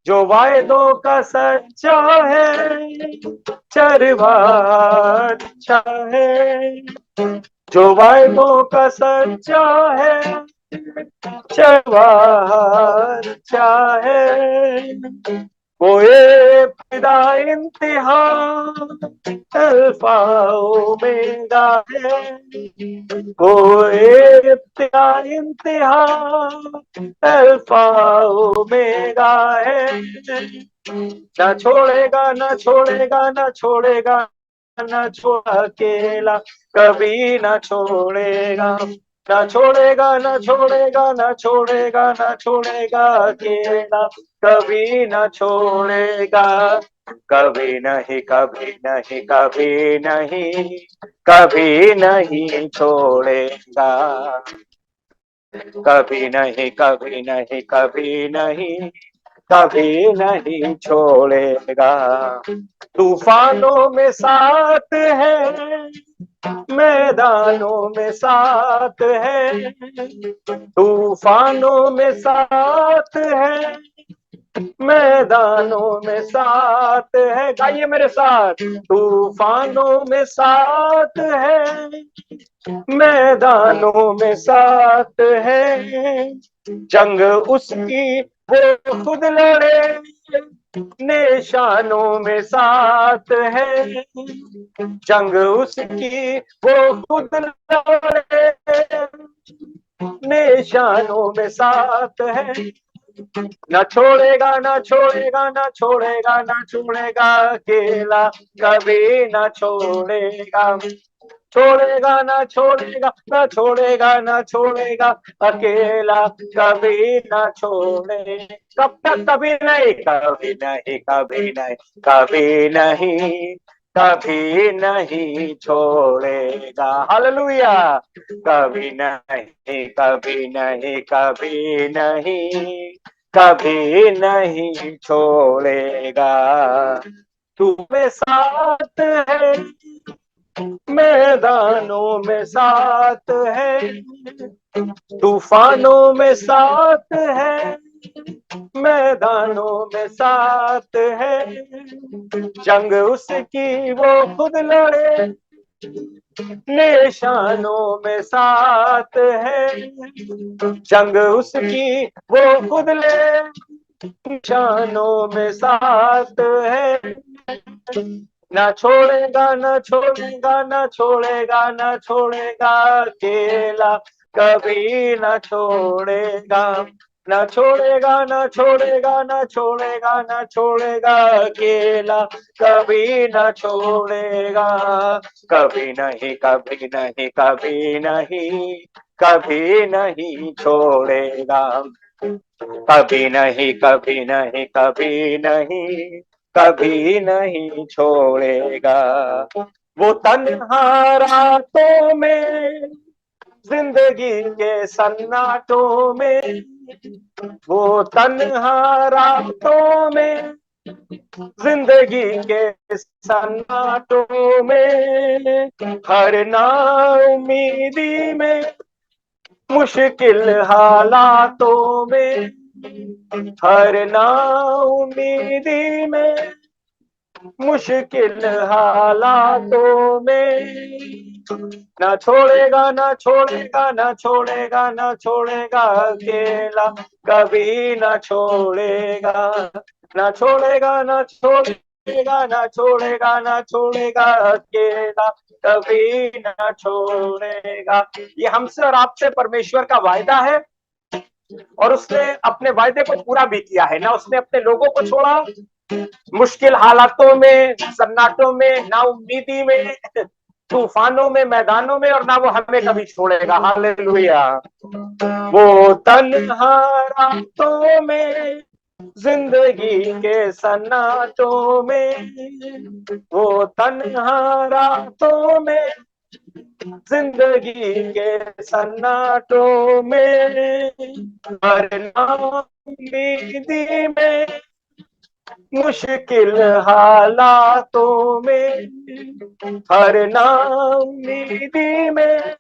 जो वायदों का सच्चा है, चरवा अच्छा है। जो वायदों का सच्चा है, चरवा अच्छा है। कोई फिदा इंतहा, अल्फा ओमेगा है। कोई फिदा इंतहा, अल्फा ओमेगा है। ना छोड़ेगा, ना छोड़ेगा, ना छोड़ेगा, ना छोड़ा अकेला, कभी ना छोड़ेगा। ना छोड़ेगा, ना छोड़ेगा, ना छोड़ेगा, ना छोड़ेगा अकेला, कभी ना छोड़ेगा। कभी नहीं, कभी नहीं, कभी नहीं, कभी नहीं छोड़ेगा। कभी नहीं, कभी नहीं, कभी नहीं, कभी नहीं छोड़ेगा। तूफानों में साथ है, मैदानों में साथ है। तूफानों में साथ है, मैदानों में साथ है। गाइए मेरे साथ। तूफानों में साथ है, मैदानों में साथ है। जंग उसकी वो खुद लड़े, निशानों में साथ है। जंग उसकी वो खुद लड़े, निशानों में साथ है। ना छोड़ेगा, ना छोड़ेगा, ना छोड़ेगा, ना छोड़ेगा अकेला, कभी ना छोड़ेगा। छोड़ेगा, ना छोड़ेगा, ना छोड़ेगा, ना छोड़ेगा अकेला, कभी ना छोड़े। कब तक? कभी नहीं, कभी नहीं, कभी नहीं, कभी नहीं, कभी नहीं छोड़ेगा। हालेलुया। कभी नहीं, कभी नहीं, कभी नहीं, कभी नहीं छोड़ेगा। तू मेरे साथ है, मैदानों में साथ है। तूफानों में साथ है, मैदानों में साथ है। जंग उसकी वो खुद लड़े, निशानों में साथ है। जंग उसकी वो खुद ले, निशानों में साथ है। ना छोड़ेगा, ना छोड़ेगा, ना छोड़ेगा, ना छोड़ेगा अकेला, कभी ना छोड़ेगा। ना छोड़ेगा, ना छोड़ेगा, ना छोड़ेगा, ना छोड़ेगा अकेला, कभी ना छोड़ेगा। कभी नहीं, कभी नहीं, कभी नहीं, कभी नहीं छोड़ेगा। कभी नहीं, कभी नहीं, कभी नहीं, कभी नहीं छोड़ेगा। वो तन्हा रातों में, जिंदगी के सन्नाटों में, वो तन्हा रातों में, जिंदगी के सन्नाटों में, हर नाउमीदी में, मुश्किल हालातों में, हर नाउमीदी में, मुश्किल हालातों में। ना छोड़ेगा, ना छोड़ेगा, ना छोड़ेगा, ना छोड़ेगा अकेला, कभी ना छोड़ेगा। ना छोड़ेगा, ना छोड़ेगा, ना छोड़ेगा, ना छोड़ेगा अकेला, कभी ना छोड़ेगा। ये हमसे और आपसे परमेश्वर का वायदा है, और उसने अपने वायदे को पूरा भी किया है। ना उसने अपने लोगों को छोड़ा, मुश्किल हालातों में, सन्नाटों में, ना उम्मीदी में, तूफानों में, मैदानों में, और ना वो हमें कभी छोड़ेगा। हालेलुया। वो तन्हा रातों में, जिंदगी के सन्नाटों में, वो तन्हा रातों में, जिंदगी के सन्नाटों में, हर नाउमीदी में, मुश्किल हालातों में, हर नाउमीदी में,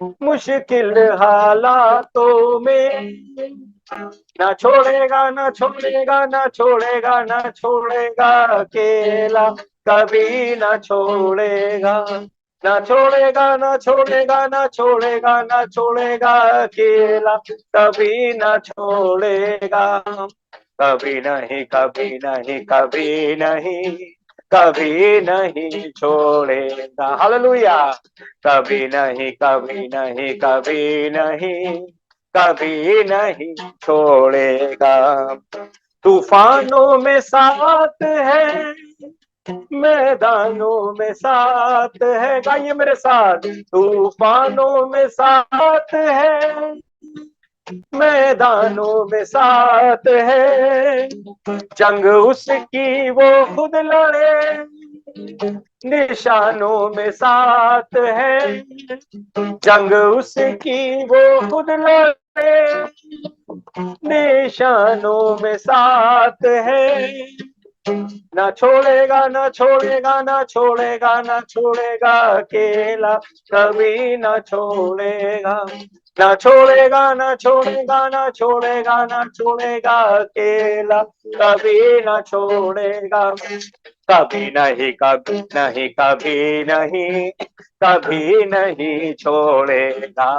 मुश्किल हालातों में ना छोड़ेगा, ना छोड़ेगा, ना छोड़ेगा, ना छोड़ेगा अकेला, कभी ना छोड़ेगा, ना छोड़ेगा, ना छोड़ेगा, ना छोड़ेगा, ना छोड़ेगा अकेला, कभी ना छोड़ेगा, कभी नहीं, कभी नहीं, कभी नहीं, कभी नहीं छोड़ेगा। हालेलुया। कभी नहीं, कभी नहीं, कभी नहीं, कभी नहीं छोड़ेगा। तूफानों में साथ है, मैदानों में साथ है, गाइए मेरे साथ। तूफानों में साथ है, मैदानों में साथ है, जंग उसकी वो खुद लड़े, निशानों में साथ है, जंग उसकी वो खुद लड़े, निशानों में साथ है, ना छोड़ेगा, ना छोड़ेगा, ना छोड़ेगा, ना छोड़ेगा अकेला, कभी ना छोड़ेगा, ना छोड़ेगा, ना छोड़ेगा, ना छोड़ेगा, ना छोड़ेगा अकेला, कभी ना छोड़ेगा, कभी नहीं, कभी नहीं, कभी नहीं, कभी नहीं छोड़ेगा,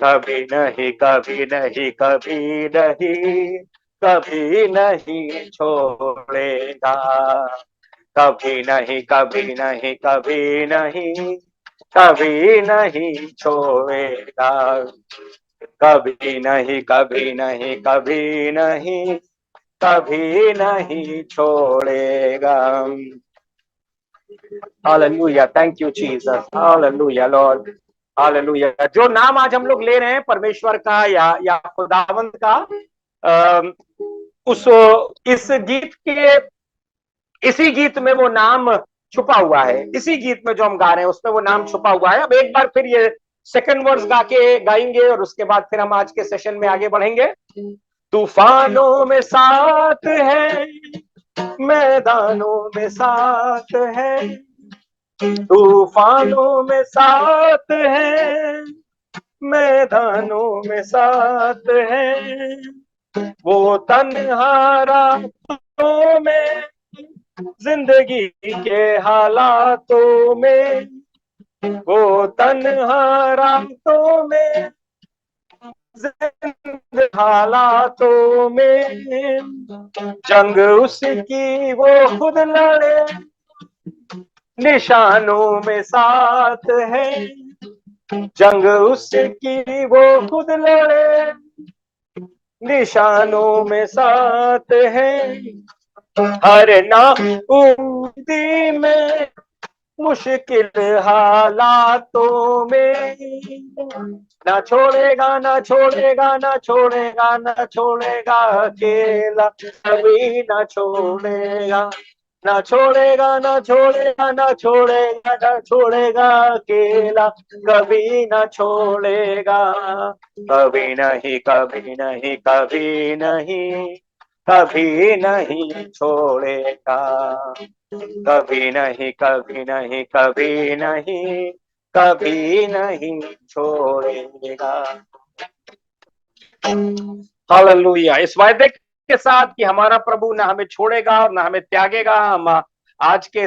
कभी नहीं, कभी नहीं, कभी नहीं, कभी नहीं छोड़ेगा, कभी नहीं, कभी नहीं, कभी नहीं, कभी नहीं छोड़ेगा, कभी नहीं, कभी नहीं, कभी नहीं, कभी नहीं छोड़ेगा। Hallelujah, thank you Jesus, hallelujah Lord, hallelujah. जो नाम आज हम लोग ले रहे हैं परमेश्वर का या खुदावंत का, उस इस गीत के, इसी गीत में वो नाम छुपा हुआ है, इसी गीत में जो हम गा रहे हैं उसमें वो नाम छुपा हुआ है। अब एक बार फिर ये सेकंड वर्स गा के गाएंगे और उसके बाद फिर हम आज के सेशन में आगे बढ़ेंगे। तूफानों में साथ है, मैदानों में साथ है, तूफानों में साथ है, मैदानों में साथ है, वो तन्हा रातों में, जिंदगी के हालातों में, वो तन्हा रातों में, जिंदगी हालातों में, जंग उसकी वो खुद लड़े, निशानों में साथ है, जंग उसकी वो खुद लड़े, निशानों में साथ है, हर ना उम्मीदी में, मुश्किल हालातों में, ना छोड़ेगा, ना छोड़ेगा, ना छोड़ेगा, ना छोड़ेगा अकेला, कभी ना छोड़ेगा, ना छोड़ेगा, ना छोड़ेगा, ना छोड़ेगा, ना छोड़ेगा अकेला, कभी ना छोड़ेगा, कभी नहीं, कभी नहीं, कभी नहीं, कभी नहीं छोड़ेगा, कभी नहीं, कभी नहीं, कभी नहीं, कभी नहीं छोड़ेगा। हालेलुया। इस वायदे के साथ कि हमारा प्रभु ना हमें छोड़ेगा और ना हमें त्यागेगा, हम आज के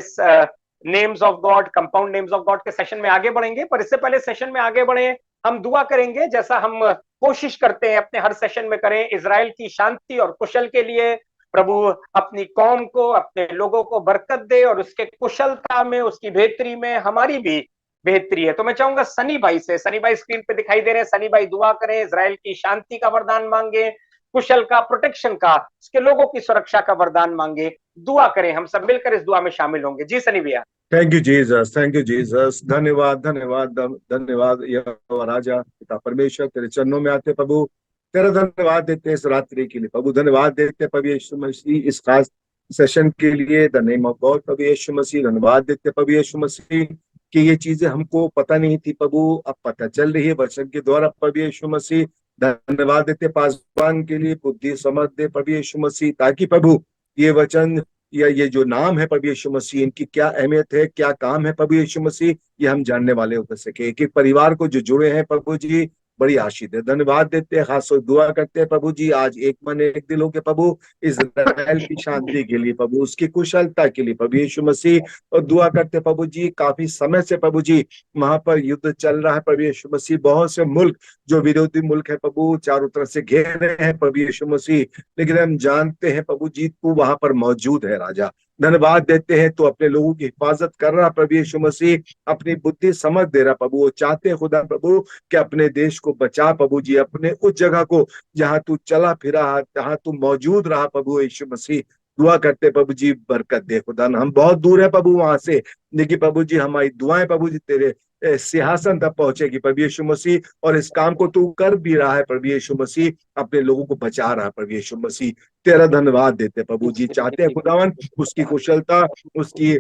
names of God, compound names of God के सेशन में आगे बढ़ेंगे। पर इससे पहले सेशन में आगे बढ़े, हम दुआ करेंगे जैसा हम कोशिश करते हैं अपने हर सेशन में करें। इजराइल की शांति और कुशल के लिए प्रभु अपनी कौम को, अपने लोगों को बरकत दे और उसके कुशलता में, उसकी बेहतरी में हमारी भी बेहतरी है। तो मैं चाहूंगा सनी भाई से, सनी भाई स्क्रीन पे दिखाई दे रहे हैं, सनी भाई दुआ करें, इजराइल की शांति का वरदान मांगे, कुशल का, प्रोटेक्शन का, उसके लोगों की सुरक्षा का वरदान मांगे। दुआ करें, हम सब मिलकर इस दुआ में शामिल होंगे। जी सनी भैया। Thank you Jesus, thank you Jesus. धन्यवाद, धन्यवाद, धन्यवाद यहोवा राजा पिता परमेश्वर, तेरे चरणों में आते प्रभु, तेरा धन्यवाद देते इस रात्रि के लिए प्रभु, धन्यवाद देते प्रभु यीशु मसीह इस खास सेशन के लिए। द नेम ऑफ गॉड प्रभु यीशु मसीह, धन्यवाद देते प्रभु यीशु मसीह कि ये चीजें हमको पता नहीं थी प्रभु, अब पता चल रही है वचन के द्वारा प्रभु यीशु मसीह। धन्यवाद देते पासवान के लिए बुद्धि समझ दे प्रभु यीशु मसीह, ताकि प्रभु ये वचन या ये जो नाम है प्रभु यीशु मसीह, इनकी क्या अहमियत है, क्या काम है प्रभु यीशु मसीह, ये हम जानने वाले हो सके। एक एक परिवार को जो जुड़े हैं प्रभु जी, बड़ी आशीष है, धन्यवाद देते हैं, खास तौर दुआ करते हैं प्रभु जी, आज एक मन एक दिल हो के प्रभु इजराइल की शांति के लिए प्रभु, उसकी कुशलता के लिए प्रभु यीशु मसीह, और दुआ करते हैं प्रभु जी, काफी समय से प्रभु जी वहां पर युद्ध चल रहा है प्रभु यीशु मसीह, बहुत से मुल्क जो विरोधी मुल्क है प्रभु चारों तरफ से घेरे हैं प्रभु यीशु मसीह, लेकिन हम जानते हैं प्रभु जी तू वहां पर मौजूद है राजा। धन्यवाद देते हैं, तो अपने लोगों की हिफाजत कर रहा प्रभु यीशु मसीह, अपनी बुद्धि समझ दे रहा प्रभु, वो चाहते हैं खुदा प्रभु कि अपने देश को बचा प्रभु जी, अपने उस जगह को जहां तू चला फिरा, जहां तू मौजूद रहा प्रभु यीशु मसीह, दुआ करते प्रभु जी बरकत दे खुदा। हम बहुत दूर है प्रभु वहां से, लेकिन प्रभु जी हमारी दुआएं प्रभु जी तेरे सिंहासन तक पहुंचेगी प्रभु यीशु मसीह, और इस काम को तू कर भी रहा है प्रभु यीशु मसीह, अपने लोगों को बचा रहा है प्रभु यीशु मसीह, तेरा धन्यवाद देते प्रभु जी। चाहते हैं खुदावन उसकी कुशलता, उसकी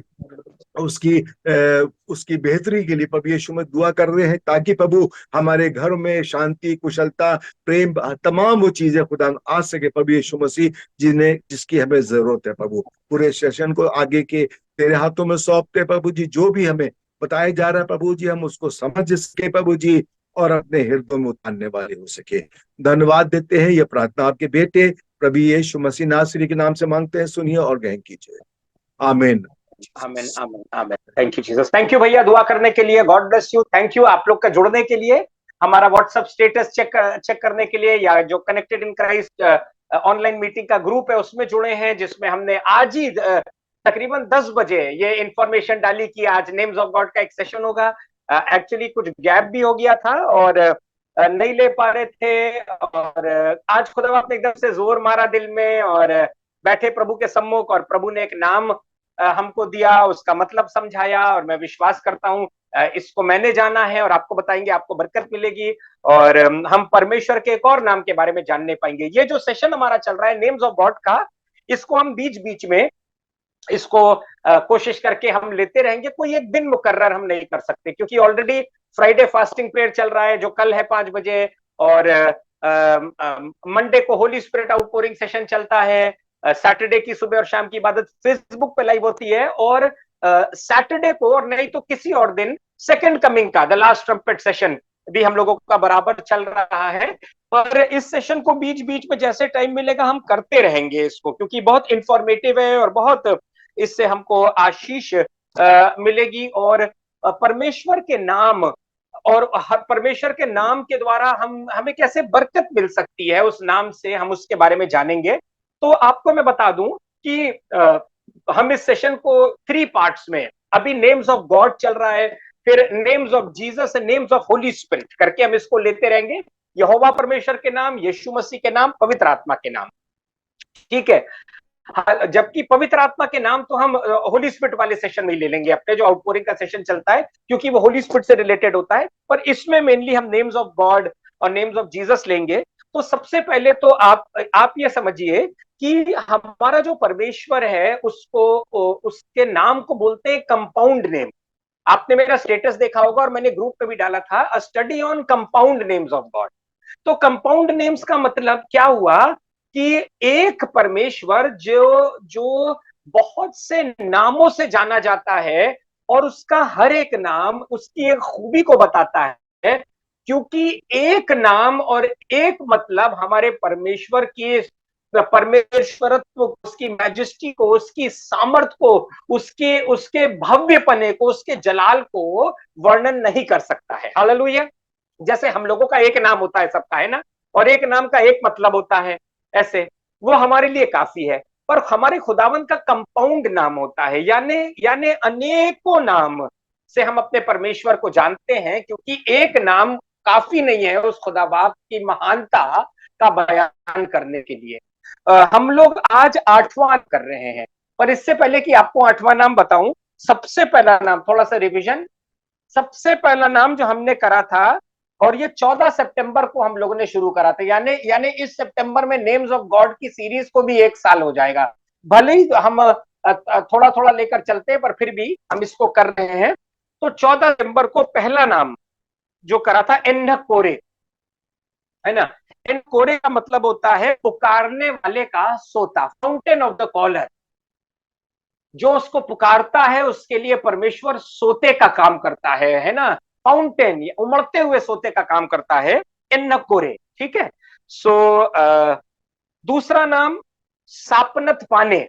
उसकी उसकी बेहतरी के लिए प्रभु यीशु में दुआ कर रहे हैं, ताकि प्रभु हमारे घर में शांति, कुशलता, प्रेम, तमाम वो चीजें खुदा आ सके प्रभु यीशु मसीह, जिसकी हमें जरूरत है प्रभु। पूरे सेशन को आगे के तेरे हाथों में सौंपते प्रभु जी, जो भी हमें बताया जा रहा है प्रभु जी, हम उसको समझ सके प्रभु जी, और अपने हृदय में उतारने वाले हो सके। धन्यवाद देते हैं, ये प्रार्थना आपके बेटे प्रभु यीशु मसीह नासरी के नाम से मांगते हैं, सुनिए और ग्रहण कीजिए, आमीन। आमीन आमीन आमीन। Thank you Jesus. Thank you भैया दुआ करने के लिए, God bless you. Thank you आप लोग का जुड़ने के लिए, हमारा व्हाट्सएप स्टेटस चेक करने के लिए, या जो connected in Christ online meeting का ग्रुप है उसमें जुड़े हैं, जिसमें हमने आज ही तकरीबन 10 बजे ये इंफॉर्मेशन डाली कि आज नेम्स ऑफ गॉड का एक सेशन होगा। एक्चुअली कुछ गैप भी हो गया था और नहीं ले पा रहे थे, और आज खुदा ने एकदम से जोर मारा दिल में, और बैठे प्रभु के सम्मुख, और प्रभु ने एक नाम हमको दिया, उसका मतलब समझाया, और मैं विश्वास करता हूं इसको मैंने जाना है, और आपको बताएंगे, आपको बरकत मिलेगी, और हम परमेश्वर के एक और नाम के बारे में जानने पाएंगे। ये जो सेशन हमारा चल रहा है नेम्स ऑफ गॉड का, इसको हम बीच बीच में इसको कोशिश करके हम लेते रहेंगे। कोई एक दिन मुकर्रर हम नहीं कर सकते, क्योंकि ऑलरेडी फ्राइडे फास्टिंग प्रेयर चल रहा है जो कल है 5 बजे, और मंडे को होली स्पिरिट आउटपोरिंग सेशन चलता है, सैटरडे की सुबह और शाम की इबादत फेसबुक पे लाइव होती है, और सैटरडे को और नहीं तो किसी और दिन सेकंड कमिंग का द लास्ट ट्रम्पेट सेशन भी हम लोगों का बराबर चल रहा है। पर इस सेशन को बीच बीच में जैसे टाइम मिलेगा हम करते रहेंगे इसको, क्योंकि बहुत इंफॉर्मेटिव है और बहुत इससे हमको आशीष मिलेगी, और परमेश्वर के नाम, और परमेश्वर के नाम के द्वारा हमें कैसे बरकत मिल सकती है उस नाम से, हम उसके बारे में जानेंगे। तो आपको मैं बता दूं कि हम इस सेशन को 3 पार्ट्स में, अभी नेम्स ऑफ गॉड चल रहा है, फिर names of Jesus and names of Holi spirit करके हम इसको लेते रहेंगे। यहोवा परमेश्वर के नाम, यीशु मसीह के नाम, पवित्र आत्मा के नाम, ठीक है। जबकि पवित्र आत्मा के नाम तो हम होली स्पिरिट वाले सेशन में ही ले लेंगे, अपने जो आउटपोरिंग का सेशन चलता है, क्योंकि वो होली स्पिरिट से रिलेटेड होता है। पर इसमें मेनली हम नेम्स ऑफ गॉड और नेम्स ऑफ जीसस लेंगे। तो सबसे पहले तो आप ये समझिए कि हमारा जो परमेश्वर है उसको, उसके नाम को बोलते हैं कंपाउंड नेम। आपने मेरा स्टेटस देखा होगा और मैंने ग्रुप पे भी डाला था, अ study on compound names of God. तो कंपाउंड नेम्स का मतलब क्या हुआ कि एक परमेश्वर जो जो बहुत से नामों से जाना जाता है, और उसका हर एक नाम उसकी एक खूबी को बताता है, क्योंकि एक नाम और एक मतलब हमारे परमेश्वर की परमेश्वरत्व, उसकी मैजेस्टी को, उसकी सामर्थ को, उसके उसके भव्यपने को, उसके जलाल को वर्णन नहीं कर सकता है। हालेलुया। जैसे हम लोगों का एक नाम होता है सबका, है ना, और एक नाम का एक मतलब होता है, ऐसे वो हमारे लिए काफी है। पर हमारे खुदावन का कंपाउंड नाम होता है, यानी अनेकों नाम से हम अपने परमेश्वर को जानते हैं, क्योंकि एक नाम काफी नहीं है उस खुदा बाप की महानता का बयान करने के लिए। हम लोग आज 8वां कर रहे हैं, पर इससे पहले कि आपको 8वां नाम बताऊं, सबसे पहला नाम, थोड़ा सा रिवीजन, सबसे पहला नाम जो हमने करा था, और ये 14 सितंबर को हम लोगों ने शुरू करा था, यानी इस सितंबर में नेम्स ऑफ गॉड की सीरीज को भी 1 साल हो जाएगा। भले ही हम थोड़ा थोड़ा लेकर चलते हैं, पर फिर भी हम इसको कर रहे हैं। तो 14 सितंबर को पहला नाम जो करा था एन कोरे, है ना। एन कोरे का मतलब होता है पुकारने वाले का सोता, फाउंटेन ऑफ द कॉलर। जो उसको पुकारता है उसके लिए परमेश्वर सोते का काम करता है ना, फाउंटेन, उमड़ते हुए सोते का काम करता है, एन्नकोरे, ठीक है। सो दूसरा नाम सापनत पाने,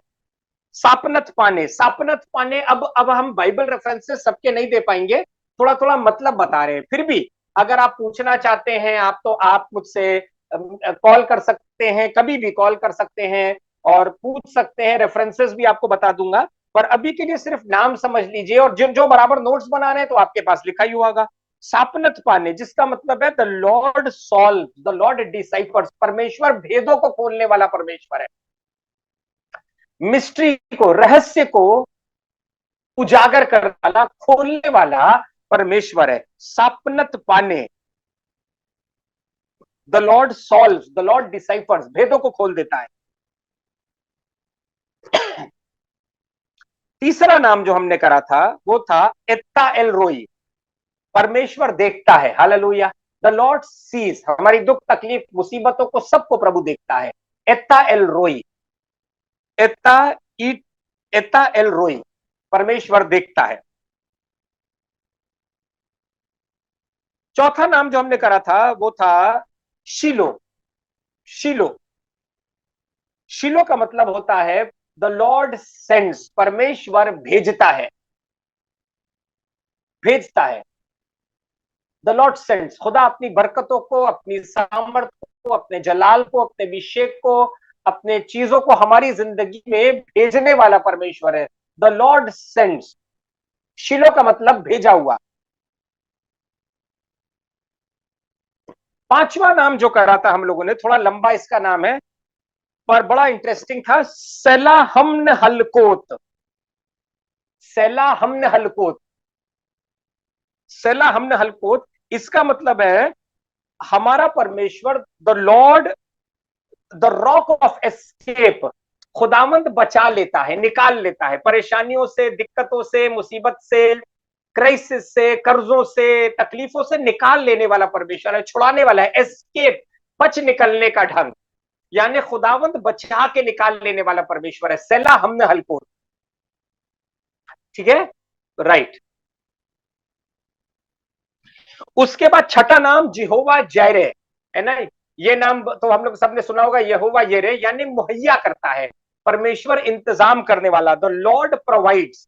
सापनत पाने, सापनत पाने। अब हम बाइबल रेफरेंसेस सबके नहीं दे पाएंगे, थोड़ा थोड़ा मतलब बता रहे हैं। फिर भी अगर आप पूछना चाहते हैं आप, तो आप मुझसे कॉल कर सकते हैं, कभी भी कॉल कर सकते हैं और पूछ सकते हैं, रेफरेंसेस भी आपको बता दूंगा। पर अभी के लिए सिर्फ नाम समझ लीजिए, और जिन जो बराबर नोट्स बना रहे हैं तो आपके पास लिखा ही होगा सापनत पाने, जिसका मतलब है the lord solve, the lord deciphers, परमेश्वर भेदों को खोलने वाला परमेश्वर है, मिस्ट्री को, रहस्य को उजागर करने वाला, खोलने वाला परमेश्वर है। सापनत पाने, the lord solve, the lord deciphers, भेदों को खोल देता है। तीसरा नाम जो हमने करा था वो था एत्ता एल रोई, परमेश्वर देखता है, हालेलुया। द लॉर्ड सीज, हमारी दुख तकलीफ मुसीबतों को सबको प्रभु देखता है। एत्ता एल रोई, एत्ता ईट, एत्ता एल रोई, परमेश्वर देखता है। चौथा नाम जो हमने करा था वो था शिलो, शिलो, शिलो का मतलब होता है द लॉर्ड सेंड्स, परमेश्वर भेजता है, भेजता है। द लॉर्ड सेंड्स, खुदा अपनी बरकतों को, अपनी सामर्थ को, अपने जलाल को, अपने अभिषेक को, अपने चीजों को हमारी जिंदगी में भेजने वाला परमेश्वर है। द लॉर्ड सेंड्स, शिलो का मतलब भेजा हुआ। पांचवा नाम जो करा था हम लोगों ने, थोड़ा लंबा इसका नाम है पर बड़ा इंटरेस्टिंग था, सेला हमन हलकोत, सेला हमन हलकोत, सेला हमन हलकोत। इसका मतलब है हमारा परमेश्वर the Lord, the rock of escape, खुदावंद बचा लेता है, निकाल लेता है परेशानियों से, दिक्कतों से, मुसीबत से, क्राइसिस से, कर्जों से, तकलीफों से निकाल लेने वाला परमेश्वर है, छुड़ाने वाला है। एस्केप, बच निकलने का ढंग, यानी खुदावंद बचा के निकाल लेने वाला परमेश्वर है, सेला हमने हलकोत, ठीक है, राइट। उसके बाद छठा नाम जिहोवा जैरे, है ना। ये नाम तो हम लोग सबने सुना होगा, यहोवा येरे, यानी मुहैया करता है, परमेश्वर इंतजाम करने वाला। द लॉर्ड प्रोवाइड्स,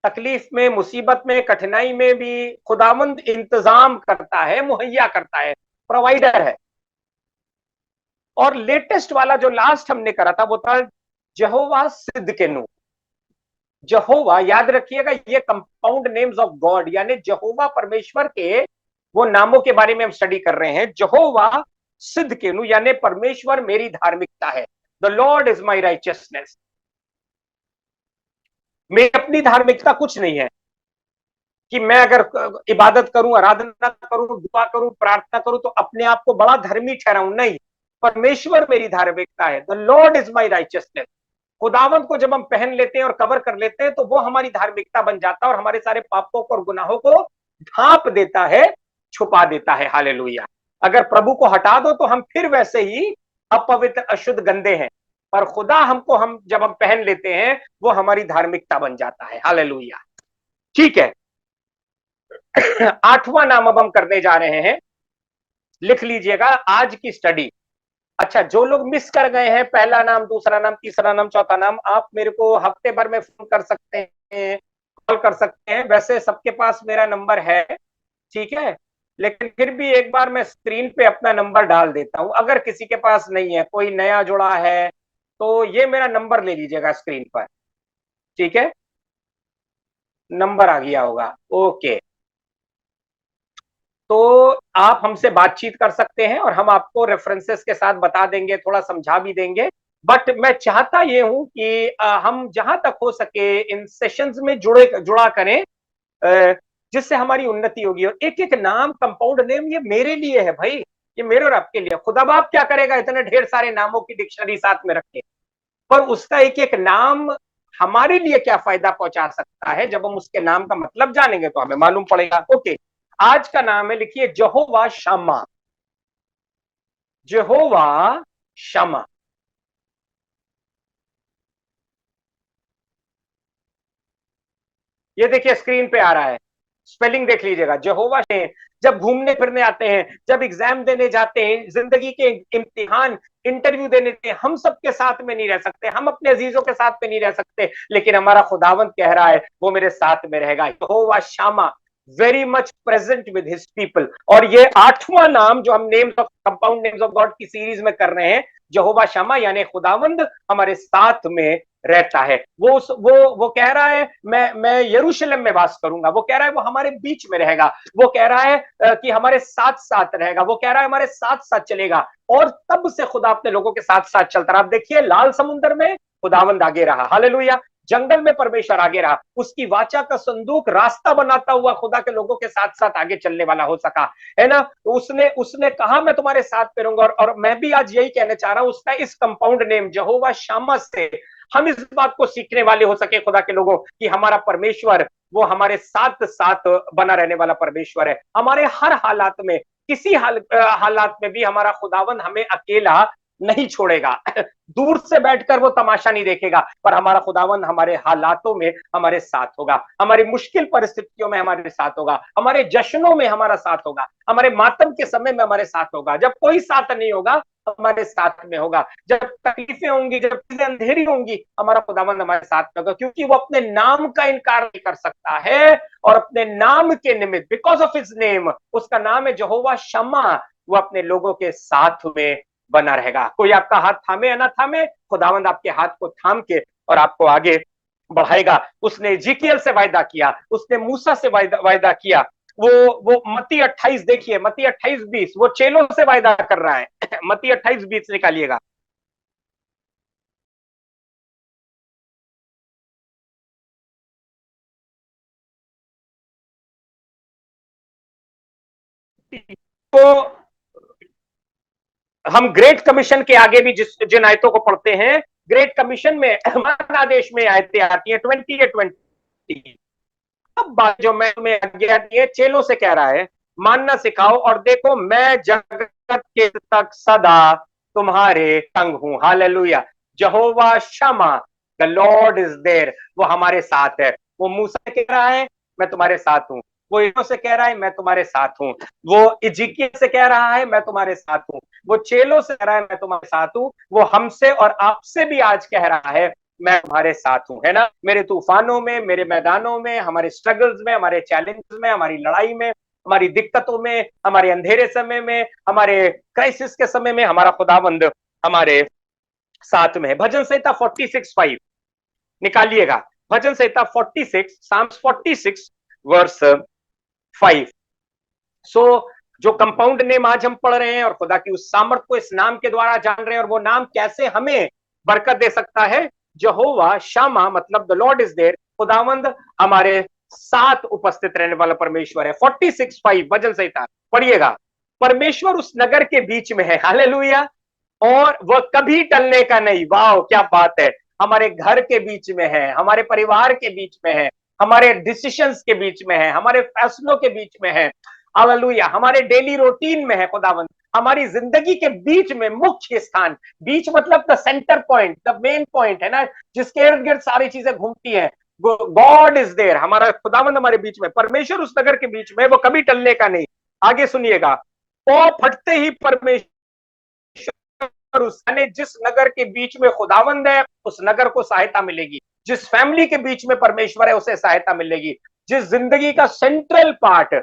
तकलीफ में, मुसीबत में, कठिनाई में भी खुदावंद इंतजाम करता है, मुहैया करता है, प्रोवाइडर है। और लेटेस्ट वाला जो लास्ट हमने करा था वो था यहोवा सिद्केनु। यहोवा, याद रखिएगा ये कंपाउंड नेम्स ऑफ गॉड, यानी यहोवा परमेश्वर के वो नामों के बारे में हम स्टडी कर रहे हैं। यहोवा सिद्केनु यानी परमेश्वर मेरी धार्मिकता है, the lord is my righteousness. मेरी अपनी धार्मिकता कुछ नहीं है कि मैं अगर इबादत करूं, आराधना करूं, दुआ करूं, प्रार्थना करूं तो अपने आप को बड़ा धर्मी ठहराऊं, नहीं। परमेश्वर मेरी धार्मिकता है, the lord is my righteousness. खुदावंत को जब हम पहन लेते हैं और कवर कर लेते हैं तो वो हमारी धार्मिकता बन जाता है और हमारे सारे पापों को और गुनाहों को ढांप देता है, छुपा देता है, हालेलुया। अगर प्रभु को हटा दो तो हम फिर वैसे ही अपवित्र, अशुद्ध, गंदे हैं, पर खुदा हमको, हम जब हम पहन लेते हैं वो हमारी धार्मिकता बन जाता है, हालेलुया, ठीक है। आठवां नाम अब हम करने जा रहे हैं, लिख लीजिएगा आज की स्टडी। अच्छा, जो लोग मिस कर गए हैं पहला नाम, दूसरा नाम, तीसरा नाम, चौथा नाम, आप मेरे को हफ्ते भर में फोन कर सकते हैं, कॉल कर सकते हैं, वैसे सबके पास मेरा नंबर है, ठीक है। लेकिन फिर भी एक बार मैं स्क्रीन पे अपना नंबर डाल देता हूं, अगर किसी के पास नहीं है, कोई नया जुड़ा है, तो ये मेरा नंबर ले लीजिएगा स्क्रीन पर, ठीक है। नंबर आ गया होगा, ओके। तो आप हमसे बातचीत कर सकते हैं और हम आपको रेफरेंसेस के साथ बता देंगे, थोड़ा समझा भी देंगे। बट मैं चाहता ये हूं कि हम जहां तक हो सके इन सेशंस में जुड़ा करें, जिससे हमारी उन्नति होगी। और एक एक नाम, कंपाउंड नेम, ये मेरे लिए है भाई, ये मेरे और आपके लिए। खुदा बाप क्या करेगा इतने ढेर सारे नामों की डिक्शनरी साथ में रखे, पर उसका एक एक नाम हमारे लिए क्या फायदा पहुंचा सकता है, जब हम उसके नाम का मतलब जानेंगे तो हमें मालूम पड़ेगा। ओके, आज का नाम है, लिखिए, यहोवा शम्मा, यहोवा शम्मा। ये देखिए स्क्रीन पे आ रहा है, स्पेलिंग देख लीजिएगा। यहोवा से जब घूमने फिरने आते हैं, जब एग्जाम देने जाते हैं, जिंदगी के इम्तिहान इंटरव्यू देने के, हम सबके साथ में नहीं रह सकते, हम अपने अजीजों के साथ में नहीं रह सकते, लेकिन हमारा खुदावंद कह रहा है वो मेरे साथ में रहेगा। Jehovah Shammah, very much present with his people. और ये 8वां नाम जो हम names of compound names of God की सीरीज में कर रहे हैं, यहोवा शामा यानी खुदावंद हमारे साथ में रहता है। वो कह रहा है मैं यरूशलेम में वास करूंगा, वो कह रहा है वो हमारे बीच में रहेगा, वो कह रहा है कि हमारे साथ साथ रहेगा, वो कह रहा है हमारे साथ साथ चलेगा। और तब से खुदा अपने लोगों के साथ साथ चलता रहा। आप देखिए लाल समुद्र में खुदावंद आगे रहा, हालेलुया। जंगल में परमेश्वर आगे रहा, उसकी वाचा का संदूक रास्ता बनाता हुआ खुदा के लोगों के साथ साथ आगे चलने वाला हो सका, है ना। तो उसने कहा मैं तुम्हारे साथ में रहूंगा। और मैं भी आज यही कहना चाह रहा हूं, उसका इस कंपाउंड नेम यहोवा शामा से हम इस बात को सीखने वाले हो सके खुदा के लोगों कि हमारा परमेश्वर वो हमारे साथ साथ बना रहने वाला परमेश्वर है। हमारे हर हालात में, किसी हालात में भी हमारा खुदावंद हमें अकेला नहीं छोड़ेगा। दूर से बैठकर वो तमाशा नहीं देखेगा, पर हमारा खुदावंद हमारे हालातों में हमारे साथ होगा, हमारी मुश्किल परिस्थितियों में हमारे साथ होगा, हमारे जश्नों में हमारा साथ होगा, हमारे मातम के समय में हमारे साथ होगा। जब कोई साथ नहीं होगा हमारे साथ में होगा, जब तकलीफें होंगी, जब चीजें अंधेरी होंगी, हमारा खुदावंद हमारे साथ में होगा, क्योंकि वो अपने नाम का इनकार नहीं कर सकता है। और अपने नाम के निमित्त, बिकॉज ऑफ हिज नेम, उसका नाम है यहोवा शम्मा, वो अपने लोगों के साथ में बना रहेगा। कोई आपका हाथ थामे या ना थामे, खुदावंद आपके हाथ को थाम के और आपको आगे बढ़ाएगा। उसने इज़िकियल से वायदा किया, उसने मूसा से वायदा किया। वो मत्ती 28 देखिए, मत्ती 28:20, वो चेलों से वायदा कर रहा है। मत्ती 28:20 निकालिएगा। तो हम ग्रेट कमीशन के आगे भी जिन आयतों को पढ़ते हैं, ग्रेट कमीशन में आदेश में आयतें आती है 20 या 20। अब बात जो मैं तुम्हें आज्ञा दी है, चेलों से कह रहा है मानना सिखाओ, और देखो मैं जगत के तक सदा तुम्हारे संग हूं। हालेलुया। यहोवा शमा, द लॉर्ड इज देयर, वो हमारे साथ है। वो मूसा कह रहा है मैं तुम्हारे साथ हूं, वो यहोवा से कह रहा है मैं तुम्हारे साथ हूं, वो इज़िकियल से कह रहा है मैं तुम्हारे साथ हूं, वो चेलों से कह रहा है मैं तुम्हारे साथ हूं, वो हमसे और आपसे भी आज कह रहा है मैं तुम्हारे साथ हूं, है ना। मेरे तूफानों में, मेरे मैदानों में, हमारे स्ट्रगल्स में, हमारे चैलेंजेस में, हमारी लड़ाई में, हमारी दिक्कतों में, हमारे अंधेरे समय में, हमारे क्राइसिस के समय में, हमारा खुदाबंद हमारे साथ में है। भजन संहिता 46:5 निकालिएगा। भजन संहिता 46, साम्स 46 वर्स 5। सो जो कंपाउंड नेम आज हम पढ़ रहे हैं और खुदा की उस सामर्थ को इस नाम के द्वारा जान रहे हैं, और वो नाम कैसे हमें बरकत दे सकता है। यहोवा शामा मतलब द लॉर्ड इज देयर, खुदावंद हमारे साथ उपस्थित रहने वाला परमेश्वर है। 46:5 भजन संहिता पढ़िएगा। परमेश्वर उस नगर के बीच में है, हालेलुया, और वह कभी टलने का नहीं। वाह क्या बात है। हमारे घर के बीच में है, हमारे परिवार के बीच में है, हमारे डिसीजंस के बीच में है, हमारे फैसलों के बीच में है, हालेलुया, हमारे डेली रूटीन में है खुदावंद, हमारी जिंदगी के बीच में मुख्य स्थान। बीच मतलब the centre point, the main point, है ना, जिसके इर्द गिर्द सारी चीजें घूमती हैं। गॉड इज देयर, हमारा खुदावंद हमारे बीच में, परमेश्वर उस नगर के बीच में, वो कभी टलने का नहीं। आगे सुनिएगा, पौ फटते ही परमेश्वर जिस नगर के बीच में खुदावंद है उस नगर को सहायता मिलेगी। जिस फैमिली के बीच में परमेश्वर है उसे सहायता मिलेगी। जिस जिंदगी का सेंट्रल पार्ट,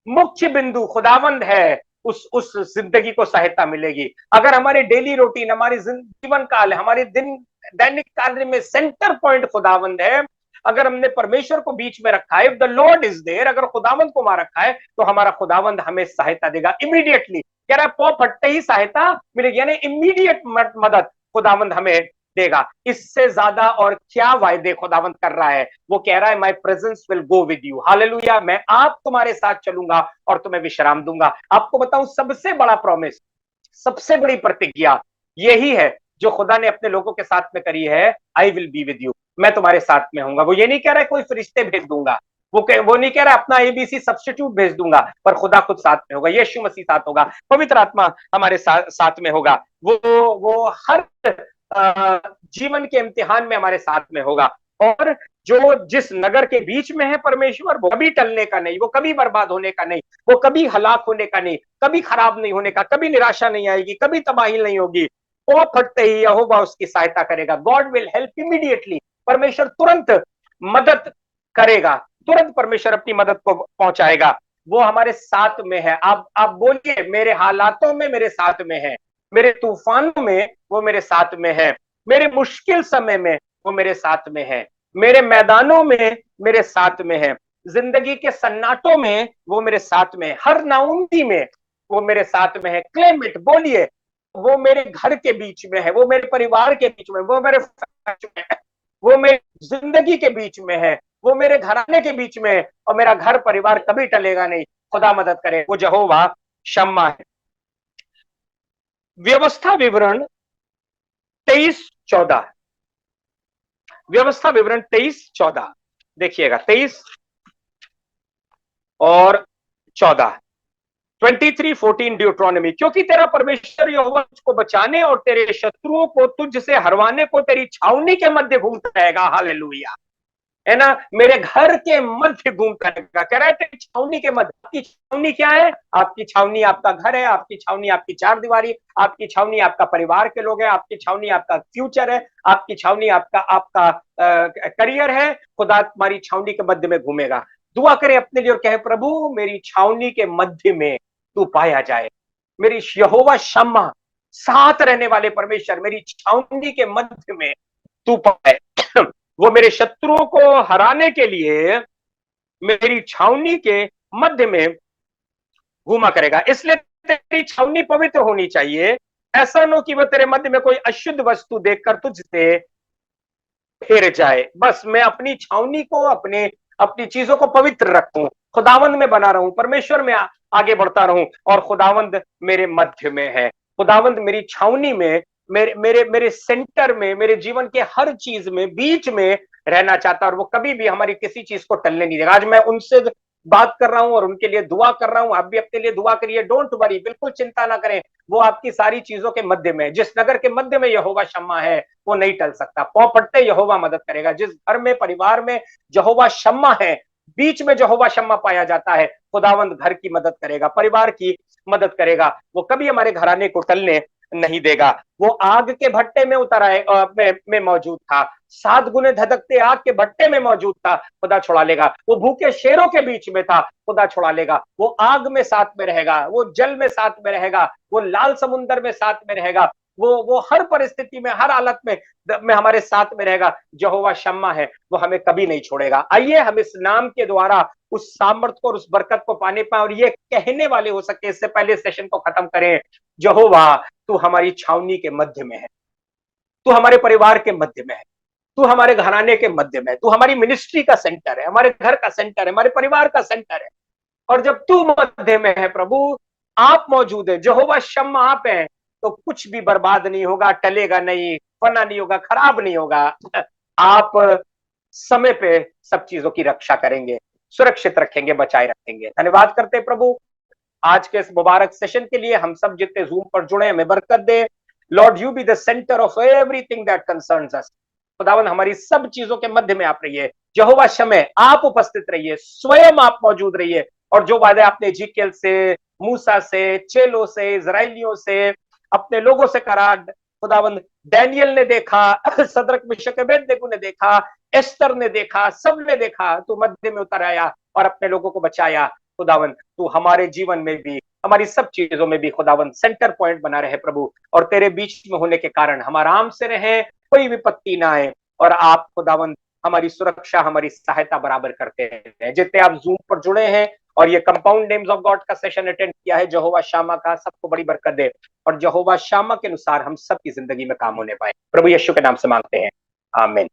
मुख्य बिंदु खुदावंद है, उस जिंदगी को सहायता मिलेगी। अगर हमारे डेली रूटीन, हमारी जीवन काल, हमारे दैनिक कार्य में सेंटर पॉइंट खुदावंद है, अगर हमने परमेश्वर को बीच में रखा है, if the lord is there, अगर खुदावंद को वहां रखा है, तो हमारा खुदावंद हमें सहायता देगा इमीडिएटली। कह रहा है पौ फटते ही सहायता मिलेगी, यानी इमीडिएट मदद खुदावंद हमें देगा। इससे ज्यादा और क्या वायदे खुदावंद कर रहा है। वो कह रहा है my presence will go with you, hallelujah, मैं आप तुम्हारे साथ चलूंगा और तुम्हें विश्राम दूंगा। आपको बताऊं सबसे बड़ा प्रॉमिस, सबसे बड़ी प्रतिज्ञा यही है जो खुदा ने अपने लोगों के साथ में करी है, I will be with you, मैं तुम्हारे साथ में हूंगा। वो ये नहीं कह रहा है कोई फरिश्ते भेज दूंगा, वो नहीं कह रहा अपना एबीसी सब्स्टिट्यूट भेज दूंगा, पर खुदा खुद साथ में होगा, यीशु मसीह साथ होगा, पवित्र आत्मा हमारे साथ में होगा। वो हर जीवन के इम्तिहान में हमारे साथ में होगा। और जो जिस नगर के बीच में है परमेश्वर, वो कभी टलने का नहीं, वो कभी बर्बाद होने का नहीं, वो कभी हलाक होने का नहीं, कभी खराब नहीं होने का, कभी निराशा नहीं आएगी, कभी तबाही नहीं होगी। वो फटते ही यहोवा उसकी सहायता करेगा। God will help immediately. परमेश्वर तुरंत मदद करेगा, तुरंत परमेश्वर अपनी मदद को पहुंचाएगा। वो हमारे साथ में है। आप बोलिए, मेरे हालातों में मेरे साथ में है, मेरे तूफानों में वो मेरे साथ में है, मेरे मुश्किल समय में वो मेरे साथ में है, मेरे मैदानों में मेरे साथ में है, जिंदगी के सन्नाटों में वो मेरे साथ में है, हर नाउंदी में वो मेरे साथ में है। क्लेम इट, बोलिए, वो मेरे घर के बीच में है, वो मेरे परिवार के बीच में, वो मेरे बीच में है, वो मेरी जिंदगी के बीच में है, वो मेरे घराने के बीच में है, और मेरा घर परिवार कभी टलेगा नहीं। खुदा मदद करे। वो यहोवा शम्मा है। व्यवस्था विवरण 23:14, व्यवस्था विवरण 23:14 देखिएगा, 23 और 14, 23:14 ड्यूट्रोनॉमी। क्योंकि तेरा परमेश्वर यहोवा तुझको बचाने और तेरे शत्रुओं को तुझसे हरवाने को तेरी छावनी के मध्य घूमता रहेगा। हालेलुया, है ना, मेरे घर के मध्य घूमता रहेगा। कह रहा है तेरी छावनी के मध्य। आपकी छावनी क्या है? आपकी छावनी आपका घर है, आपकी छावनी आपकी चार दीवारी, आपकी छावनी आपका परिवार के लोग हैं, आपकी छावनी आपका फ्यूचर है, आपकी छावनी आपका आपका करियर है। खुदा तुम्हारी छावनी के मध्य में घूमेगा। दुआ करें अपने लिए और कहे, प्रभु मेरी छावनी के मध्य में तू पाया जाए। मेरी यहोवा शम्मा, साथ रहने वाले परमेश्वर, मेरी छावनी के मध्य में तू पाए। वो मेरे शत्रुओं को हराने के लिए मेरी छावनी के मध्य में घूमा करेगा। इसलिए तेरी छावनी पवित्र होनी चाहिए। ऐसा न हो कि वो तेरे मध्य में कोई अशुद्ध वस्तु देखकर तुझसे फेर जाए। बस मैं अपनी छावनी को, अपनी चीजों को पवित्र रखूं, खुदावंद में बना रहूं, परमेश्वर में आगे बढ़ता रहूं, और खुदावंद मेरे मध्य में है। खुदावंद मेरी छावनी में, मेरे मेरे मेरे सेंटर में, मेरे जीवन के हर चीज में, बीच में रहना चाहता है, और वो कभी भी हमारी किसी चीज को टलने नहीं देगा। आज मैं उनसे बात कर रहा हूं और उनके लिए दुआ कर रहा हूं। आप भी अपने लिए दुआ करिए। डोंट वरी, बिल्कुल चिंता ना करें। वो आपकी सारी चीजों के मध्य में, जिस नगर के मध्य में यहोवा शम्मा है, वो नहीं टल सकता। पौ पड़ते यहोवा मदद करेगा। जिस घर में, परिवार में यहोवा शम्मा है, बीच में यहोवा शम्मा पाया जाता है, खुदावंद घर की मदद करेगा, परिवार की मदद करेगा। वो कभी हमारे घराने को टलने नहीं देगा। वो आग के भट्टे में उतर आए में मौजूद था, 7 गुने धधकते आग के भट्टे में मौजूद था, खुदा छुड़ा लेगा। वो भूखे शेरों के बीच में था, खुदा छुड़ा लेगा। वो आग में साथ में रहेगा, वो जल में साथ में रहेगा, वो लाल समुंदर में साथ में रहेगा। वो हर परिस्थिति में, हर हालत में हमारे साथ में रहेगा। यहोवा शम्मा है, वो हमें कभी नहीं छोड़ेगा। आइए हम इस नाम के द्वारा उस सामर्थ को और उस बरकत को पाने पाए, और ये कहने वाले हो सके इससे पहले सेशन को खत्म करें, यहोवा तू हमारी छावनी के मध्य में है, तू हमारे परिवार के मध्य में है, तू हमारे घराने के मध्य में है, तू हमारी मिनिस्ट्री का सेंटर है, हमारे घर का सेंटर है, हमारे परिवार का सेंटर है। और जब तू मध्य में है प्रभु, आप मौजूद है, यहोवा शम्मा आप हैं, तो कुछ भी बर्बाद नहीं होगा, टलेगा नहीं, फना नहीं होगा, खराब नहीं होगा। आप समय पे सब चीजों की रक्षा करेंगे, सुरक्षित रखेंगे, बचाए रखेंगे। धन्यवाद करते प्रभु आज के इस मुबारक सेशन के लिए। हम सब जितने जूम पर जुड़े, हमें बरकत दे। Lord you be the centre of everything that concerns us. खुदावन हमारी सब चीजों के मध्य में आप रहिए। यहोवा शम्मा, आप उपस्थित रहिए, स्वयं आप मौजूद रहिए। और जो वादे आपने इज़ेकियल से, मूसा से, चेलों से, इजराइलियों से, अपने लोगों से करा, खुदावंद डैनियल ने देखा, सदरक मिशक अबेदनगो ने देखा, एस्तर ने देखा, सब ने देखा, तू मध्य में उतर आया और अपने लोगों को बचाया। खुदावंद तू हमारे जीवन में भी, हमारी सब चीजों में भी खुदावंद सेंटर पॉइंट बना रहे प्रभु, और तेरे बीच में होने के कारण हम आराम से रहे, कोई विपत्ति ना आए, और आप खुदावंद हमारी सुरक्षा, हमारी सहायता बराबर करते हैं। जितने आप जूम पर जुड़े हैं और ये कंपाउंड नेम्स ऑफ गॉड का सेशन अटेंड किया है, यहोवा शामा का सबको बड़ी बरकत दे, और यहोवा शामा के अनुसार हम सबकी जिंदगी में काम होने पाए। प्रभु यीशु के नाम से मांगते हैं, आमीन।